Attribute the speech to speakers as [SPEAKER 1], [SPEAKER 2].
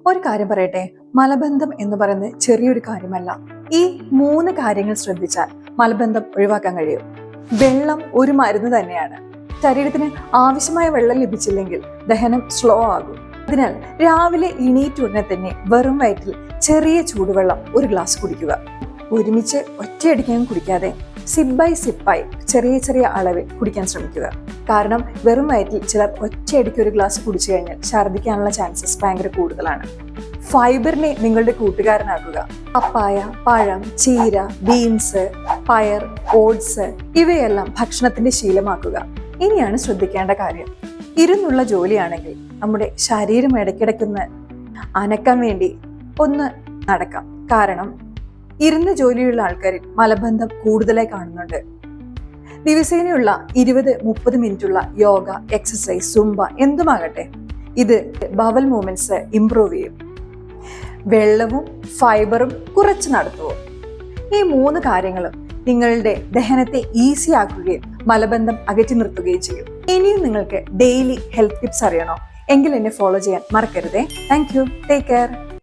[SPEAKER 1] ഒരു കാര്യം പറയട്ടെ, മലബന്ധം എന്ന് പറയുന്നത് ചെറിയൊരു കാര്യമല്ല. ഈ 3 കാര്യങ്ങൾ ശ്രദ്ധിച്ചാൽ മലബന്ധം ഒഴിവാക്കാൻ കഴിയും. വെള്ളം ഒരു മരുന്ന് തന്നെയാണ്. ശരീരത്തിന് ആവശ്യമായ വെള്ളം ലഭിച്ചില്ലെങ്കിൽ ദഹനം സ്ലോ ആകും. അതിനാൽ രാവിലെ എണീറ്റ ഉടനെ തന്നെ വെറും വയറ്റിൽ ചെറിയ ചൂടുവെള്ളം 1 ഗ്ലാസ് കുടിക്കുക. ഒരുമിച്ച് ഒറ്റയടിക്കാൻ കുടിക്കാതെ സിപ്പ് ബൈ സിപ്പായി ചെറിയ ചെറിയ അളവിൽ കുടിക്കാൻ ശ്രമിക്കുക. കാരണം വെറും വയറ്റിൽ ചിലർ ഒറ്റയടിക്ക് 1 ഗ്ലാസ് കുടിച്ചു കഴിഞ്ഞാൽ ഛർദ്ദിക്കാനുള്ള ചാൻസസ് ഭയങ്കര കൂടുതലാണ്. ഫൈബറിനെ നിങ്ങളുടെ കൂട്ടുകാരനാക്കുക. പപ്പായ, പഴം, ചീര, ബീൻസ്, പയർ, ഓട്സ് ഇവയെല്ലാം ഭക്ഷണത്തിന്റെ ശീലമാക്കുക. ഇനിയാണ് ശ്രദ്ധിക്കേണ്ട കാര്യം. ഇരുന്നുള്ള ജോലിയാണെങ്കിൽ നമ്മുടെ ശരീരം ഇടയ്ക്കിടയ്ക്കൊന്ന് അനക്കാൻ വേണ്ടി ഒന്ന് നടക്കാം. കാരണം ഇരുന്ന് ജോലിയുള്ള ആൾക്കാരിൽ മലബന്ധം കൂടുതലായി കാണുന്നുണ്ട്. ദിവസേനയുള്ള 20-30 മിനിറ്റുള്ള യോഗ, എക്സസൈസ്, സുംബ എന്തുമാകട്ടെ, ഇത് ബവൽ മൂവ്മെന്റ്സ് ഇംപ്രൂവ് ചെയ്യും. വെള്ളവും ഫൈബറും കുറച്ച് നടത്തുവും. ഈ 3 കാര്യങ്ങളും നിങ്ങളുടെ ദഹനത്തെ ഈസി ആക്കുകയും മലബന്ധം അകറ്റി നിർത്തുകയും ചെയ്യും. ഇനിയും നിങ്ങൾക്ക് ഡെയിലി ഹെൽത്ത് ടിപ്സ് അറിയണോ? എങ്കിൽ എന്നെ ഫോളോ ചെയ്യാൻ മറക്കരുതേ. Thank you. Take care.